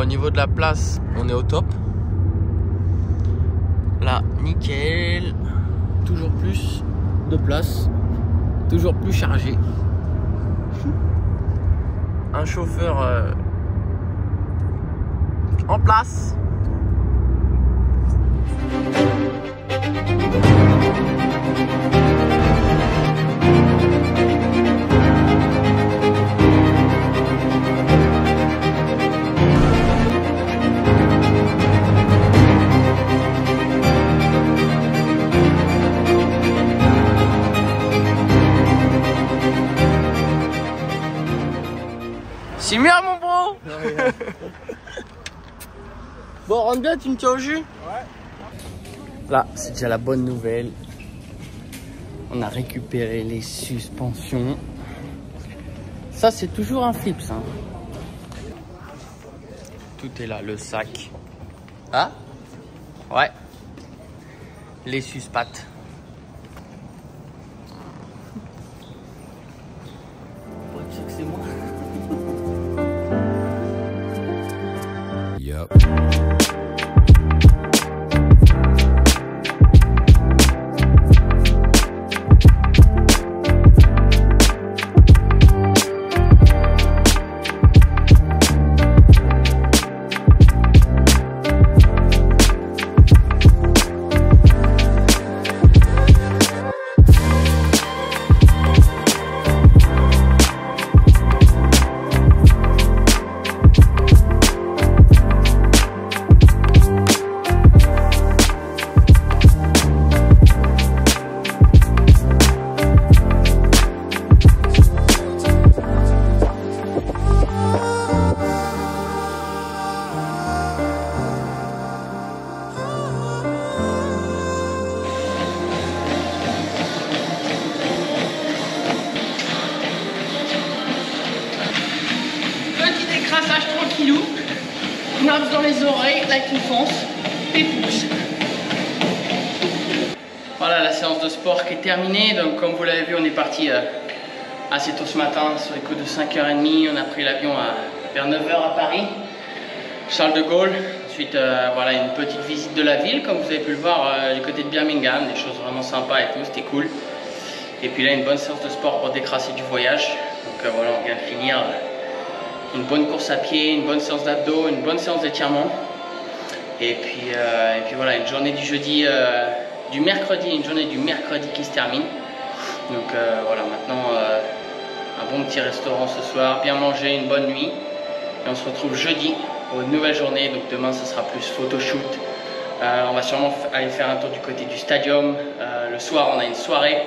au niveau de la place, on est au top. Là, nickel. Toujours plus de place. Toujours plus chargé. Un chauffeur en place. C'est mieux mon bro. Bon, rentre bien, tu me tiens au jus? Ouais. Là, c'est déjà la bonne nouvelle. On a récupéré les suspensions. Ça, c'est toujours un flip, ça. Tout est là, le sac. Ah? Ouais. Les suspattes. On va dire que c'est moi. Yep. Crassage tranquillou, naps dans les oreilles, là qui fonce, pépouche. Voilà la séance de sport qui est terminée. Donc comme vous l'avez vu, on est parti assez tôt ce matin, sur les coups de 5h30. On a pris l'avion vers 9h à Paris, Charles de Gaulle. Ensuite voilà une petite visite de la ville, comme vous avez pu le voir du côté de Birmingham, des choses vraiment sympas et tout, c'était cool. Et puis là une bonne séance de sport pour décrasser du voyage. Donc voilà, on vient de finir. Une bonne course à pied, une bonne séance d'abdos, une bonne séance d'étirement. Et puis voilà, une journée du jeudi, du mercredi, une journée du mercredi qui se termine. Donc voilà, maintenant un bon petit restaurant ce soir, bien manger, une bonne nuit. Et on se retrouve jeudi pour une nouvelle journée. Donc demain, ce sera plus photoshoot. On va sûrement aller faire un tour du côté du stadium. Le soir, on a une soirée.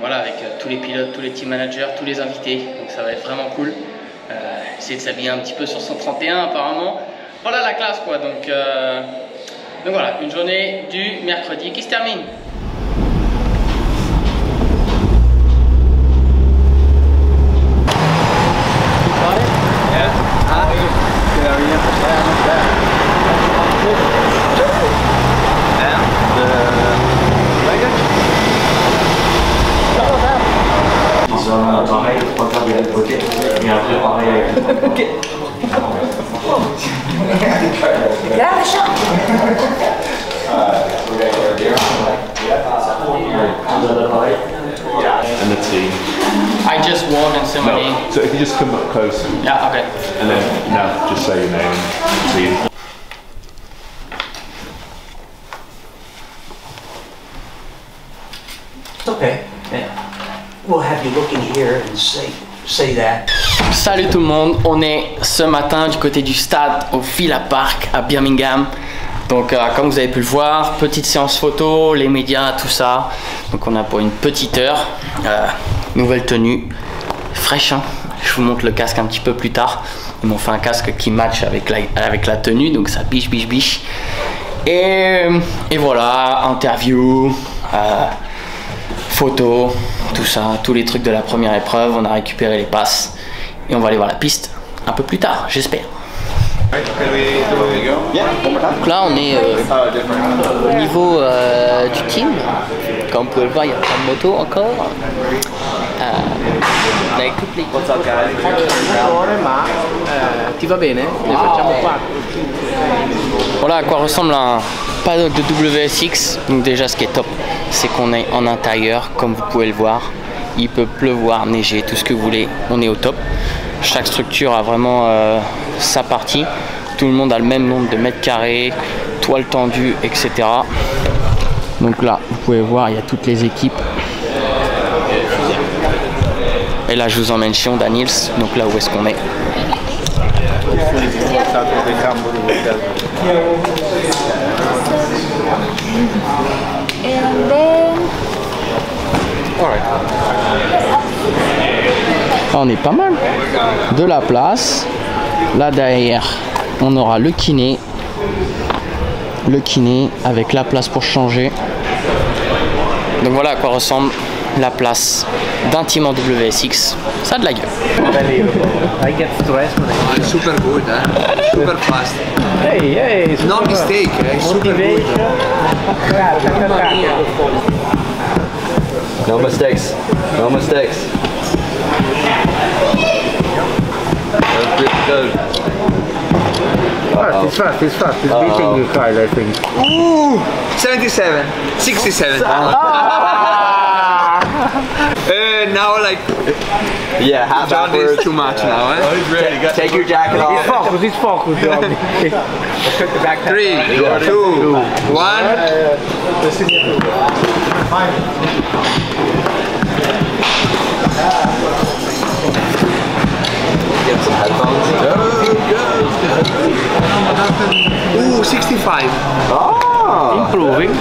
Voilà, avec tous les pilotes, tous les team managers, tous les invités. Donc ça va être vraiment cool. Essayer de s'habiller un petit peu sur 131 apparemment. Voilà la classe quoi. Donc voilà, une journée du mercredi qui se termine. Ok. Là, machin. And the team. I just walked and somebody. No. So if you just come up close. Yeah, okay. And then now just say your name, team. It's okay. Yeah. We'll have you look in here and say that. Salut tout le monde, on est ce matin du côté du stade au Villa Park à Birmingham. Donc comme vous avez pu le voir, petite séance photo, les médias, tout ça. Donc on a pour une petite heure, nouvelle tenue, fraîche hein. Je vous montre le casque un petit peu plus tard. Ils m'ont fait un casque qui match avec la tenue, donc ça biche biche biche. Et voilà, interview, photo, tout ça, tous les trucs de la première épreuve. On a récupéré les passes et on va aller voir la piste un peu plus tard, j'espère. Donc là on est au niveau du team. Comme vous pouvez le voir, il y a plein de motos encore. avec toutes les Ti va bene? Ne facciamo 4. Voilà à quoi ressemble un paddock de WSX. Donc déjà ce qui est top, c'est qu'on est en intérieur, comme vous pouvez le voir. Il peut pleuvoir, neiger, tout ce que vous voulez, on est au top. Chaque structure a vraiment sa partie. Tout le monde a le même nombre de mètres carrés, toile tendue, etc. Donc là, vous pouvez voir, il y a toutes les équipes. Et là, je vous emmène chez Honda Nils, donc là où est-ce qu'on est. On est pas mal. De la place. Là derrière, on aura le kiné. Le kiné avec la place pour changer. Donc voilà à quoi ressemble la place d'un team en WSX. Ça a de la gueule. I get stressed when I Super good, super fast. Hey, No mistake, super good. No mistakes. No mistakes. Good. Fast, it's beating you, Kyle, I think. Ooh, 77, 67. Now like Yeah, half John is backwards. too much now, eh? Take your jacket off. It's focus, John. 3, 2, 1. Get some headphones. Ooh, 65. Oh, Improving.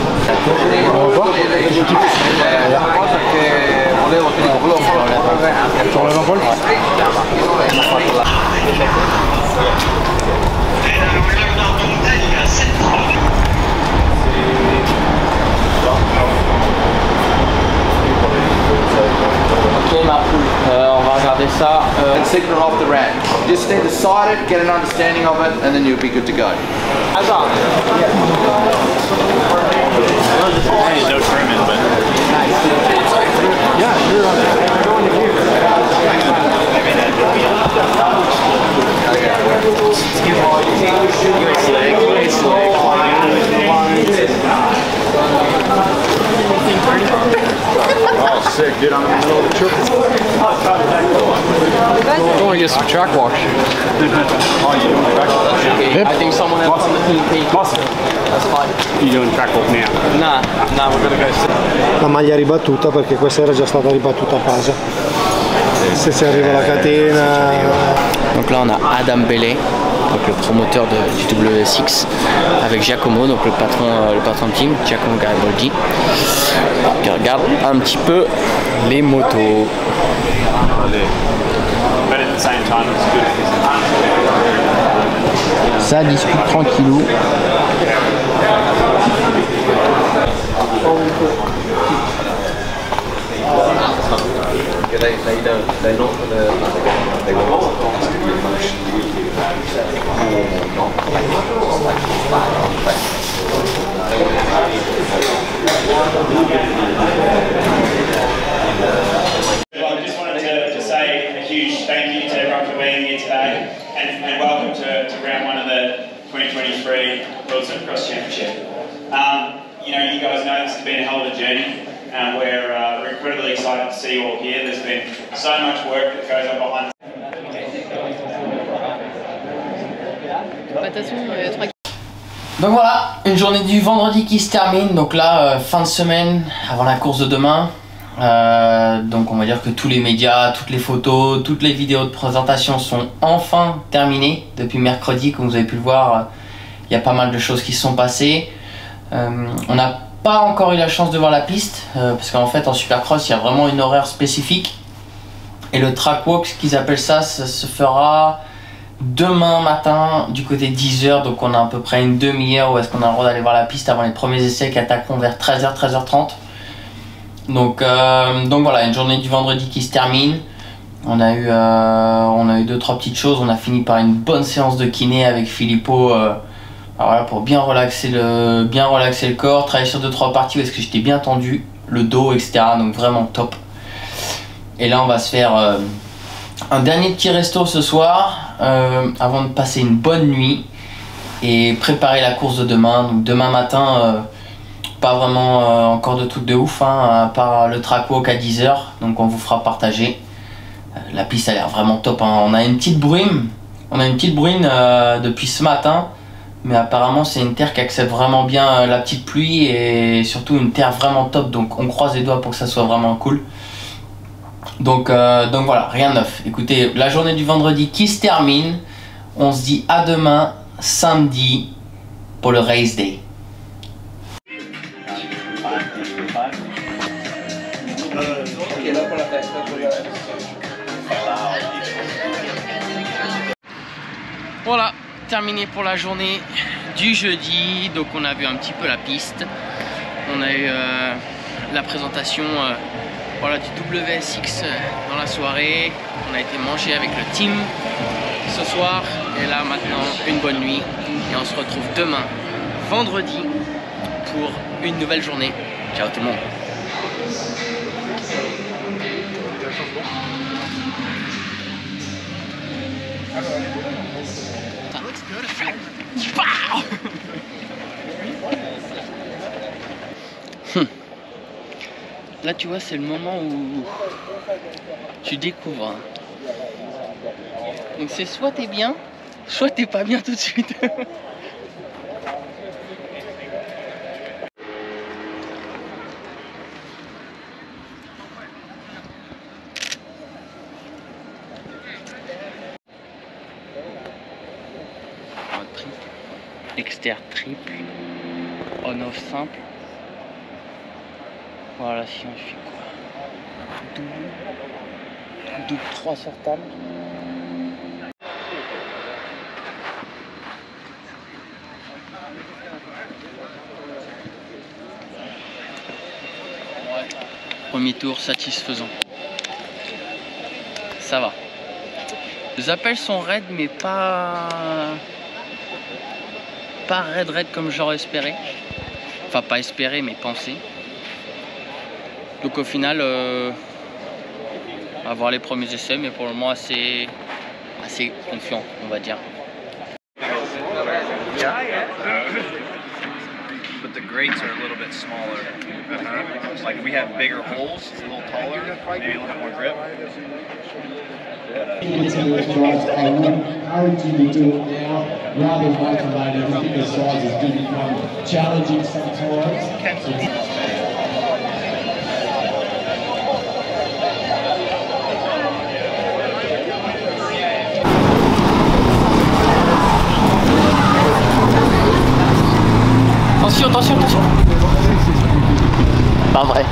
Ok ma poule, on va regarder ça. and signal off the ramp. Just stay beside it, get an understanding of it, and then you'll be good to go. Oh, sick, dude. I'm in the middle of the trip. I want to get some track walk shit. I think someone else on the team paid. That's fine. You doing track walk now? Nah, we're gonna go sit. La maglia ribattuta perché questa era già stata ribattuta a casa. Se ci arriva la catena. Donc là on a Adam Bellet, donc le promoteur du WSX, avec Giacomo, donc le patron de team, Giacomo Garibaldi, qui regarde un petit peu les motos. Ça discute tranquillou. They don't they won't want us to be emotionally Well, I just wanted to say a huge thank you to everyone for being here today and welcome to round one of the 2023 World Supercross Championship. You know, you guys know this has been a hell of a journey. We're incredibly excited to see you all here. There's been so much work that goes on behind. Donc voilà, une journée du vendredi qui se termine. Donc là, fin de semaine, avant la course de demain. Donc on va dire que tous les médias, toutes les photos, toutes les vidéos de présentation sont enfin terminées. Depuis mercredi, comme vous avez pu le voir, il y a pas mal de choses qui se sont passées. On n'a pas encore eu la chance de voir la piste, parce qu'en fait en Supercross il y a vraiment une horaire spécifique. Et le track walk, ce qu'ils appellent ça, ça se fera demain matin du côté de 10h. Donc on a à peu près une demi-heure où est-ce qu'on a le droit d'aller voir la piste avant les premiers essais qui attaqueront vers 13h, 13h30. Donc voilà, une journée du vendredi qui se termine. On a eu 2-3 petites choses. On a fini par une bonne séance de kiné avec Filippo, voilà, pour bien relaxer le corps, travailler sur 2-3 parties où est-ce que j'étais bien tendu, le dos, etc. Donc vraiment top. Et là on va se faire un dernier petit resto ce soir avant de passer une bonne nuit et préparer la course de demain. Donc demain matin, pas vraiment encore de trucs de ouf, hein, à part le track walk à 10 h. Donc on vous fera partager. La piste a l'air vraiment top, hein. On a une petite bruine, depuis ce matin. Mais apparemment c'est une terre qui accepte vraiment bien la petite pluie et surtout une terre vraiment top. Donc on croise les doigts pour que ça soit vraiment cool. Donc voilà, rien de neuf. Écoutez, la journée du vendredi qui se termine. On se dit à demain, samedi, pour le race day. Voilà, terminé pour la journée du jeudi. Donc on a vu un petit peu la piste. On a eu la présentation voilà, du WSX dans la soirée. On a été manger avec le team ce soir. Et là maintenant une bonne nuit. Et on se retrouve demain, vendredi, pour une nouvelle journée. Ciao tout le monde. Là tu vois, c'est le moment où tu découvres, hein. Donc c'est soit t'es bien, soit t'es pas bien tout de suite. Exter triple, on-off simple. Voilà, si on fait quoi? Double 3 sur table. Premier tour satisfaisant. Ça va. Les appels sont raides mais pas raide comme j'aurais espéré. Enfin pas espéré mais pensé. Donc au final on va voir les premiers essais, mais pour le moment assez confiant on va dire. But the grates are a little bit smaller. Like we have bigger holes, it's a little taller, maybe a little bit more grip. How do you do it now rather than wait for later? I think the sizes do become challenging sometimes. Attention, attention, attention. Pas vrai.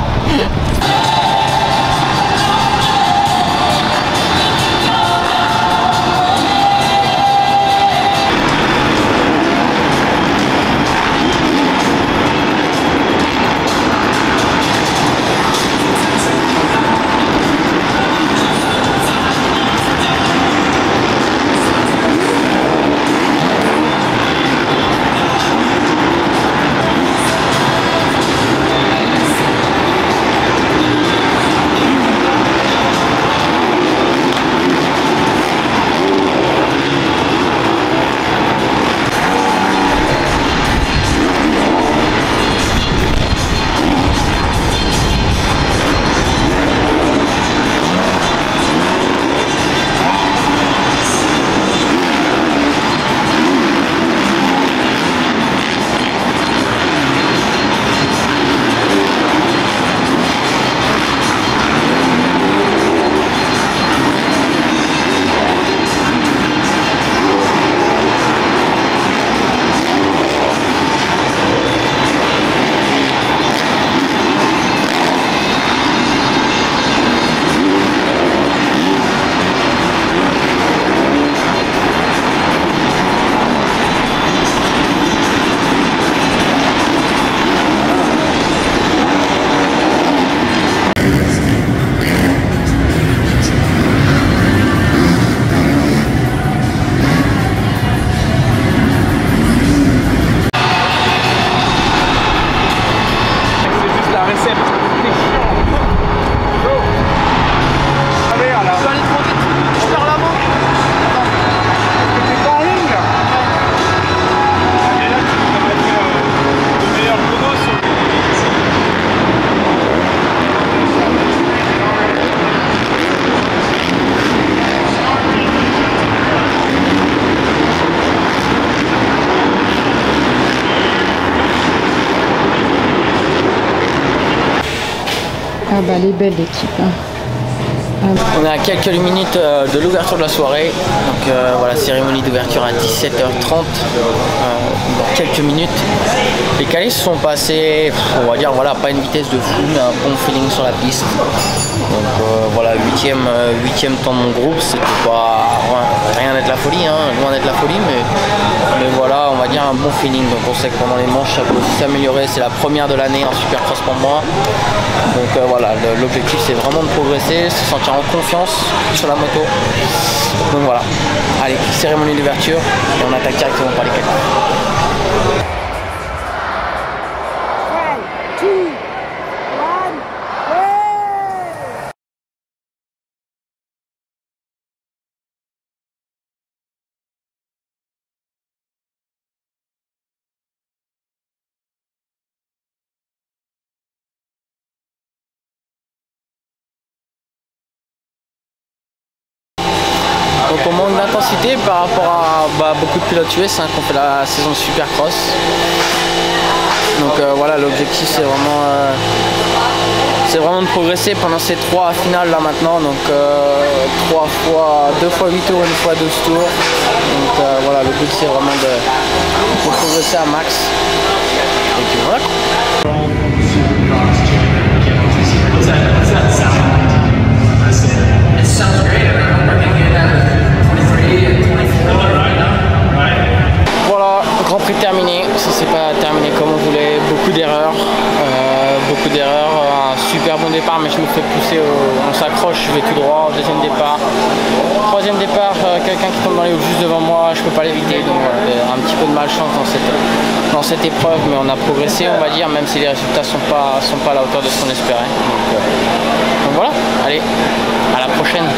Ah bah elle est belle l'équipe. Hein. On est à quelques minutes de l'ouverture de la soirée. Donc voilà, cérémonie d'ouverture à 17h30. Dans quelques minutes. Les qualifs se sont passés, on va dire, voilà, pas une vitesse de fou, mais un bon feeling sur la piste. Donc voilà, huitième temps de mon groupe, c'était pas rien d'être la folie, hein, loin d'être la folie, mais voilà, on va dire un bon feeling. Donc on sait que pendant les manches, ça peut aussi s'améliorer. C'est la première de l'année en Supercross pour moi. Donc voilà, l'objectif c'est vraiment de progresser, se sentir en confiance sur la moto. Donc voilà, allez, cérémonie d'ouverture et on attaque directement par les qualifs. Donc on manque d'intensité par rapport à beaucoup de pilotes US hein, qui ont fait la saison de Supercross. Donc voilà, l'objectif c'est vraiment de progresser pendant ces 3 finales là maintenant. Donc 2 fois 8 tours, 1 fois 12 tours. Donc voilà, le but c'est vraiment de progresser à max. Et puis voilà. Voilà, Grand Prix terminé, ça s'est pas terminé comme on voulait, beaucoup d'erreurs, un super bon départ mais je me fais pousser, on s'accroche, je vais tout droit au deuxième départ, troisième départ, quelqu'un qui tombe dans les hauts juste devant moi, je peux pas l'éviter, donc voilà, un petit peu de malchance dans cette épreuve, mais on a progressé on va dire, même si les résultats sont pas à la hauteur de ce qu'on espérait. Donc voilà, allez, à la prochaine.